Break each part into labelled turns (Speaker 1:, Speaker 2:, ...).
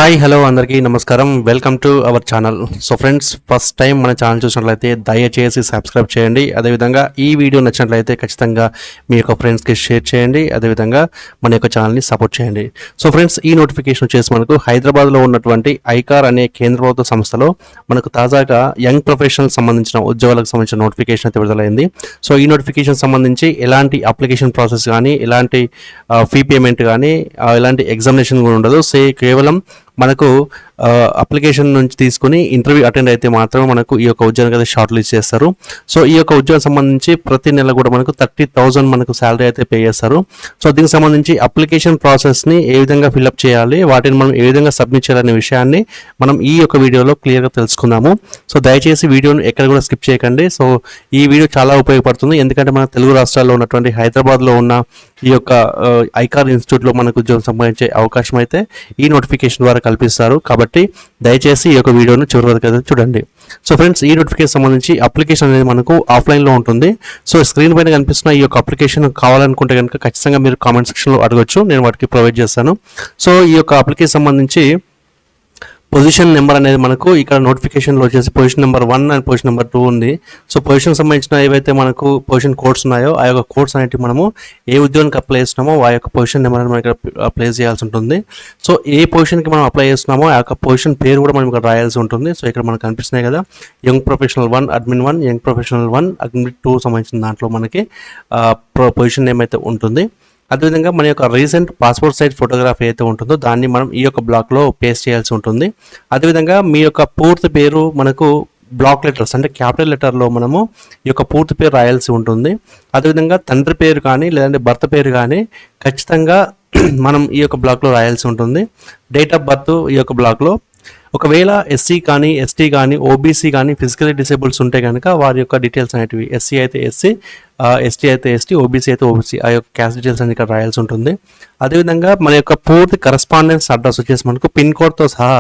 Speaker 1: Hi hello అందరికీ నమస్కారం. Welcome to our channel. So friends, first time మన channel చూసినట్లయితే దయచేసి సబ్స్క్రైబ్ చేయండి. అదేవిధంగా ఈ వీడియో నచ్చినట్లయితే ఖచ్చితంగా మీ యొక్క ఫ్రెండ్స్కి షేర్ చేయండి. అదేవిధంగా మన యొక్క ఛానల్ని సపోర్ట్ చేయండి. సో ఫ్రెండ్స్, ఈ నోటిఫికేషన్ వచ్చేసి మనకు హైదరాబాద్లో ఉన్నటువంటి ఐకార్ అనే కేంద్ర ప్రభుత్వ సంస్థలో మనకు తాజాగా యంగ్ ప్రొఫెషనల్ సంబంధించిన ఉద్యోగాలకు సంబంధించిన నోటిఫికేషన్ అయితే విడుదలైంది. సో ఈ నోటిఫికేషన్ సంబంధించి ఎలాంటి అప్లికేషన్ ప్రాసెస్ కానీ, ఎలాంటి ఫీ పేమెంట్ కానీ, ఎలాంటి ఎగ్జామినేషన్ కూడా ఉండదు. కేవలం మనకు అప్లికేషన్ నుంచి తీసుకుని ఇంటర్వ్యూ అటెండ్ అయితే మాత్రమే మనకు ఈ యొక్క ఉద్యోగానికి అయితే షార్ట్ లిస్ట్ చేస్తారు. సో ఈ యొక్క ఉద్యోగం సంబంధించి ప్రతి నెల కూడా మనకు 30,000 మనకు శాలరీ అయితే పే చేస్తారు. సో దీనికి సంబంధించి అప్లికేషన్ ప్రాసెస్ని ఏ విధంగా ఫిల్అప్ చేయాలి, వాటిని మనం ఏ విధంగా సబ్మిట్ చేయాలనే విషయాన్ని మనం ఈ యొక్క వీడియోలో క్లియర్గా తెలుసుకుందాము. సో దయచేసి వీడియోను ఎక్కడ కూడా స్కిప్ చేయకండి. సో ఈ వీడియో చాలా ఉపయోగపడుతుంది, ఎందుకంటే మన తెలుగు రాష్ట్రాల్లో ఉన్నటువంటి హైదరాబాద్లో ఉన్న ఈ యొక్క ఐకార్ ఇన్స్టిట్యూట్లో మనకు ఉద్యోగం సంపాదించే అవకాశం అయితే ఈ నోటిఫికేషన్ ద్వారా కల్పిస్తారు. కాబట్టి దయచేసి ఈ యొక్క వీడియోను చివరి వరకు అయితే చూడండి. సో ఫ్రెండ్స్, ఈ నోటిఫికేషన్ సంబంధించి అప్లికేషన్ అనేది మనకు ఆఫ్లైన్లో ఉంటుంది. సో స్క్రీన్ పైన కనిపిస్తున్న ఈ యొక్క అప్లికేషన్ కావాలనుకుంటే కనుక ఖచ్చితంగా మీరు కామెంట్ సెక్షన్లో అడగొచ్చు, నేను వాటికి ప్రొవైడ్ చేస్తాను. సో ఈ యొక్క అప్లికేషన్ సంబంధించి పొజిషన్ నెంబర్ అనేది మనకు ఇక్కడ నోటిఫికేషన్లో వచ్చేసి position number 1 and position number 2 ఉంది. సో పొజిషన్ సంబంధించిన ఏవైతే మనకు పొజిషన్ కోడ్స్ ఉన్నాయో ఆ యొక్క కోడ్స్ అనేవి మనము ఏ ఉద్యోగానికి అప్లై చేస్తున్నామో ఆ యొక్క పొజిషన్ నెంబర్ అనేది మనం ఇక్కడ ప్లేస్ చేయాల్సి ఉంటుంది. సో ఏ పొజిషన్కి మనం అప్లై చేస్తున్నామో ఆ యొక్క పొజిషన్ పేరు కూడా మనం ఇక్కడ రాయాల్సి ఉంటుంది. సో ఇక్కడ మనకు కనిపిస్తున్నాయి కదా, young professional 1 admin 1, young professional 1 admin 2 సంబంధించిన దాంట్లో మనకి పొజిషన్ నేమ్ అయితే ఉంటుంది. అదేవిధంగా మన యొక్క రీసెంట్ పాస్పోర్ట్ సైజ్ ఫోటోగ్రాఫ్ ఏదైతే ఉంటుందో దాన్ని మనం ఈ యొక్క బ్లాక్లో పేస్ట్ చేయాల్సి ఉంటుంది. అదేవిధంగా మీ యొక్క పూర్తి పేరు మనకు బ్లాక్ లెటర్స్ అంటే క్యాపిటల్ లెటర్లో మనము ఈ యొక్క పూర్తి పేరు రాయాల్సి ఉంటుంది. అదేవిధంగా తండ్రి పేరు కానీ లేదంటే భర్త పేరు కానీ ఖచ్చితంగా మనం ఈ యొక్క బ్లాక్లో రాయాల్సి ఉంటుంది. డేట్ ఆఫ్ బర్త్ ఈ యొక్క బ్లాక్లో, ఒకవేళ ఎస్సీ కానీ ఎస్టీ కానీ ఓబీసీ కానీ ఫిజికలీ డిసేబుల్స్ ఉంటే కనుక వారి యొక్క డీటెయిల్స్ అనేటివి ఎస్సీ అయితే ఎస్సీ, ఎస్టీ అయితే ఎస్టీ, ఓబీసీ అయితే ఓబీసీ ఆ యొక్క క్యాస్ట్ డీటెయిల్స్ అనేది ఇక్కడ రాయాల్సి ఉంటుంది. అదేవిధంగా మన యొక్క పూర్తి కరస్పాండెన్స్ అడ్రస్ వచ్చేసి మనకు పిన్ కోడ్తో సహా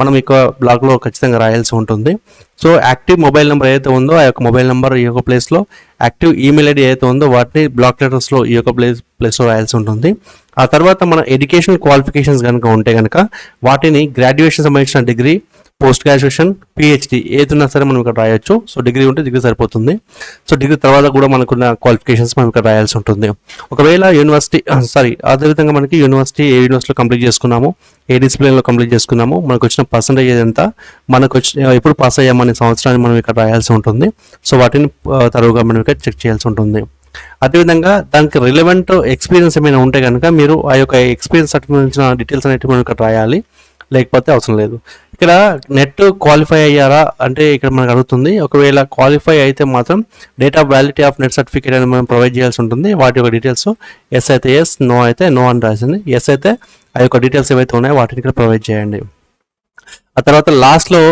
Speaker 1: మనం ఈ యొక్క బ్లాక్లో ఖచ్చితంగా రాయాల్సి ఉంటుంది. సో యాక్టివ్ మొబైల్ నెంబర్ ఏదైతే ఉందో ఆ యొక్క మొబైల్ నెంబర్ ఈ యొక్క ప్లేస్లో, యాక్టివ్ ఈమెయిల్ ఐడి ఏదైతే ఉందో వాటిని బ్లాక్ లెటర్స్లో ఈ యొక్క ప్లేస్లో రాయాల్సి ఉంటుంది. ఆ తర్వాత మన ఎడ్యుకేషన్ క్వాలిఫికేషన్స్ కనుక ఉంటే కనుక వాటిని గ్రాడ్యుయేషన్ సంబంధించిన డిగ్రీ, పోస్ట్ గ్రాడ్యుయేషన్, పిహెచ్డి ఏదైనా సరే మనం ఇక్కడ రాయొచ్చు. సో డిగ్రీ ఉంటే డిగ్రీ సరిపోతుంది. సో డిగ్రీ తర్వాత కూడా మనకున్న క్వాలిఫికేషన్స్ మనం ఇక్కడ రాయాల్సి ఉంటుంది. ఒకవేళ అదేవిధంగా మనకి యూనివర్సిటీ ఏ యూనివర్సిటీలో కంప్లీట్ చేసుకున్నాము, ఏ డిసిప్లిన్లో కంప్లీట్ చేసుకున్నాము, మనకు వచ్చిన పర్సంటేజ్ ఎంత, మనకు ఎప్పుడు పాస్ అయ్యామనే సంవత్సరాన్ని మనం ఇక్కడ రాయాల్సి ఉంటుంది. సో వాటిని తరువుగా మనం ఇక్కడ చెక్ చేయాల్సి ఉంటుంది. అదేవిధంగా దానికి రిలవెంట్ ఎక్స్పీరియన్స్ ఏమైనా ఉంటే కనుక మీరు ఆ యొక్క ఎక్స్పీరియన్స్ సంబంధించిన డీటెయిల్స్ అనేవి మనం ఇక్కడ రాయాలి, లేకపోతే అవసరం లేదు. ఇక్కడ నెట్ క్వాలిఫై అయ్యారా అంటే ఇక్కడ మనకు అడుగుతుంది. ఒకవేళ క్వాలిఫై అయితే మాత్రం date of validity of net certificate అనేది మనం ప్రొవైడ్ చేయాల్సి ఉంటుంది. వాటి యొక్క డీటెయిల్స్ ఎస్ అయితే ఎస్, నో అయితే నో అని రాసింది. ఎస్ అయితే ఆ యొక్క డీటెయిల్స్ ఏవైతే ఉన్నాయో వాటిని ఇక్కడ ప్రొవైడ్ చేయండి. ఆ తర్వాత లాస్ట్లో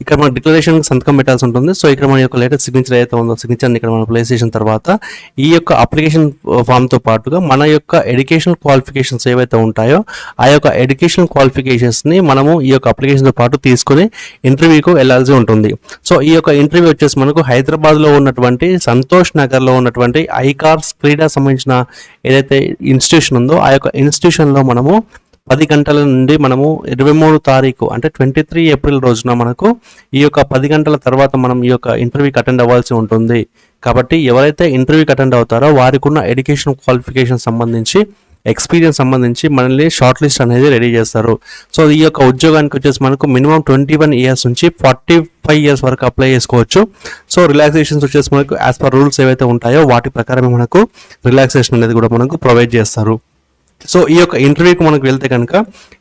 Speaker 1: ఇక్కడ మన డిక్లరేషన్ సంతకం పెట్టాల్సి ఉంటుంది. సో ఇక్కడ మన యొక్క లేటెస్ట్ సిగ్నేచర్ ఏదైతే ఉందో సిగ్నేచర్ని ఇక్కడ మనం ప్లేస్ చేసిన తర్వాత ఈ యొక్క అప్లికేషన్ ఫామ్తో పాటుగా మన యొక్క ఎడ్యుకేషన్ క్వాలిఫికేషన్స్ ఏవైతే ఉంటాయో ఆ యొక్క ఎడ్యుకేషన్ క్వాలిఫికేషన్స్ని మనము ఈ యొక్క అప్లికేషన్తో పాటు తీసుకుని ఇంటర్వ్యూకు వెళ్ళాల్సి ఉంటుంది. సో ఈ యొక్క ఇంటర్వ్యూ వచ్చేసి మనకు హైదరాబాద్లో ఉన్నటువంటి సంతోష్ నగర్లో ఉన్నటువంటి ఐకార్స్ క్రీడా సంబంధించిన ఏదైతే ఇన్స్టిట్యూషన్ ఉందో ఆ యొక్క ఇన్స్టిట్యూషన్లో మనము 10 గంటల నుండి మనము 23 తారీఖు అంటే 23 ఏప్రిల్ రోజున మనకు ఈ యొక్క 10 గంటల తర్వాత మనం ఈ యొక్క ఇంటర్వ్యూకి అటెండ్ అవ్వాల్సి ఉంటుంది. కాబట్టి ఎవరైతే ఇంటర్వ్యూకి అటెండ్ అవుతారో వారికి ఉన్న ఎడ్యుకేషన్ క్వాలిఫికేషన్ సంబంధించి, ఎక్స్పీరియన్స్ సంబంధించి మనల్ని షార్ట్ లిస్ట్ అనేది రెడీ చేస్తారు. సో ఈ యొక్క ఉద్యోగానికి వచ్చేసి మనకు మినిమం 21 ఇయర్స్ నుంచి 45 ఇయర్స్ వరకు అప్లై చేసుకోవచ్చు. సో రిలాక్సేషన్స్ వచ్చేసి మనకు యాజ్ పర్ రూల్స్ ఏవైతే ఉంటాయో వాటి ప్రకారమే మనకు రిలాక్సేషన్ అనేది కూడా మనకు ప్రొవైడ్ చేస్తారు. సో ఈ యొక్క ఇంటర్వ్యూకి మనకు వెళ్తే కనుక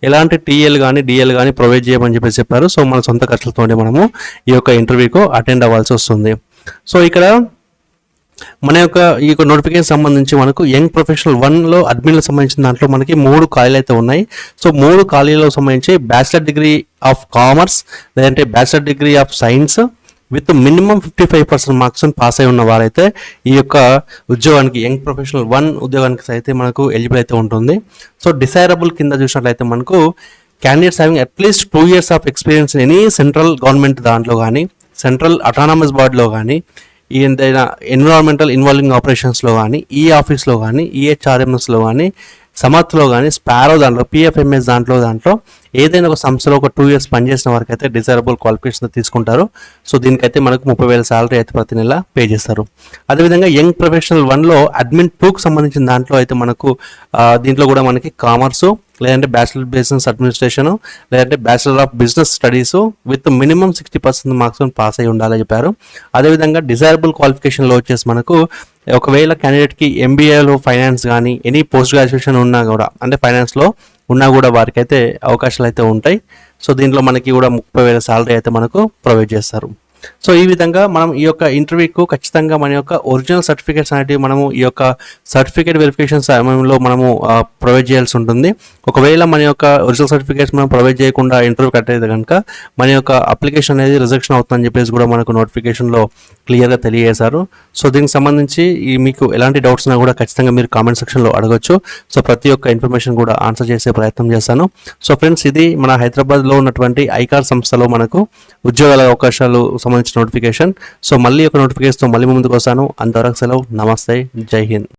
Speaker 1: ఎలాంటి టీఎల్ కానీ డిఎల్ కానీ ప్రొవైడ్ చేయమని చెప్పారు. సో మన సొంత ఖర్చులతోనే మనము ఈ యొక్క ఇంటర్వ్యూకు అటెండ్ అవ్వాల్సి వస్తుంది. సో ఇక్కడ మన యొక్క ఈ యొక్క నోటిఫికేషన్ సంబంధించి మనకు యంగ్ ప్రొఫెషనల్ 1లో అడ్మిన్లకు సంబంధించిన దాంట్లో మనకి 3 ఖాళీలు అయితే ఉన్నాయి. సో 3 ఖాళీలకు సంబంధించి బ్యాచిలర్ డిగ్రీ ఆఫ్ కామర్స్ లేదంటే bachelor degree of science with minimum 55% marks pass అయి ఉన్న వారైతే ఈ యొక్క ఉద్యోగానికి యంగ్ ప్రొఫెషనల్ 1 ఉద్యోగానికి అయితే మనకు ఎలిజిబుల్ అయితే ఉంటుంది. సో డిసైరబుల్ కింద చూసినట్లయితే మనకు candidates having at least 2 years of experience in any central government దాంట్లో కానీ, సెంట్రల్ అటానమస్ బాడీలో కానీ, ఏదైనా ఎన్విరాన్మెంటల్ ఇన్వాల్వింగ్ ఆపరేషన్స్లో కానీ, ఈ ఆఫీస్లో కానీ, ఈహెచ్ఆర్ఎంఎస్లో కానీ, సమర్థలో కానీ స్పారో దాంట్లో పిఎఫ్ఎంఎస్ దాంట్లో ఏదైనా ఒక సంస్థలో ఒక 2 years పనిచేసిన వారికి అయితే డిజైరబుల్ క్వాలిఫికేషన్ తీసుకుంటారు. సో దీనికైతే మనకు 30,000 శాలరీ అయితే ప్రతి నెల పే చేస్తారు. అదేవిధంగా యంగ్ ప్రొఫెషనల్ 1లో అడ్మిన్ 2కి సంబంధించిన దాంట్లో అయితే మనకు దీంట్లో కూడా మనకి కామర్సు, లేదంటే బ్యాచిలర్ బిజినెస్ అడ్మినిస్ట్రేషన్, లేదంటే bachelor of business studies with minimum 60% marks pass అయి ఉండాలని చెప్పారు. అదేవిధంగా డిజైరబుల్ క్వాలిఫికేషన్లో వచ్చేసి మనకు ఒకవేళ క్యాండిడేట్కి ఎంబీఏలో ఫైనాన్స్ కానీ ఎనీ పోస్ట్ గ్రాడ్యుయేషన్ ఉన్నా కూడా, అంటే ఫైనాన్స్లో ఉన్నా కూడా వారికి అయితే అవకాశాలు అయితే ఉంటాయి. సో దీంట్లో మనకి కూడా 30,000 శాలరీ అయితే మనకు ప్రొవైడ్ చేస్తారు. సో ఈ విధంగా మనం ఈ యొక్క ఇంటర్వ్యూకు ఖచ్చితంగా మన యొక్క ఒరిజినల్ సర్టిఫికేట్స్ అనేవి మనము ఈ యొక్క సర్టిఫికేట్ వెరిఫికేషన్ సమయంలో మనము ప్రొవైడ్ చేయాల్సి ఉంటుంది. ఒకవేళ మన యొక్క ఒరిజినల్ సర్టిఫికేట్స్ మనం ప్రొవైడ్ చేయకుండా ఇంటర్వ్యూ కట్టేది కనుక మన యొక్క అప్లికేషన్ అనేది రిజెక్షన్ అవుతుందని చెప్పేసి కూడా మనకు నోటిఫికేషన్లో క్లియర్గా తెలియజేశారు. సో దీనికి సంబంధించి మీకు ఎలాంటి డౌట్స్ ఉన్నా కూడా ఖచ్చితంగా మీరు కామెంట్ సెక్షన్లో అడగొచ్చు. సో ప్రతి ఒక్క ఇన్ఫర్మేషన్ కూడా ఆన్సర్ చేసే ప్రయత్నం చేస్తాను. సో ఫ్రెండ్స్, ఇది మన హైదరాబాద్లో ఉన్నటువంటి ఐకార్ సంస్థలో మనకు ఉద్యోగాల అవకాశాలు సంబంధించిన నోటిఫికేషన్. సో మళ్ళీ ఒక నోటిఫికేషన్తో మళ్ళీ ముందుకు వస్తాను. అంతవరకు సెలవు. నమస్తే. జై హింద్.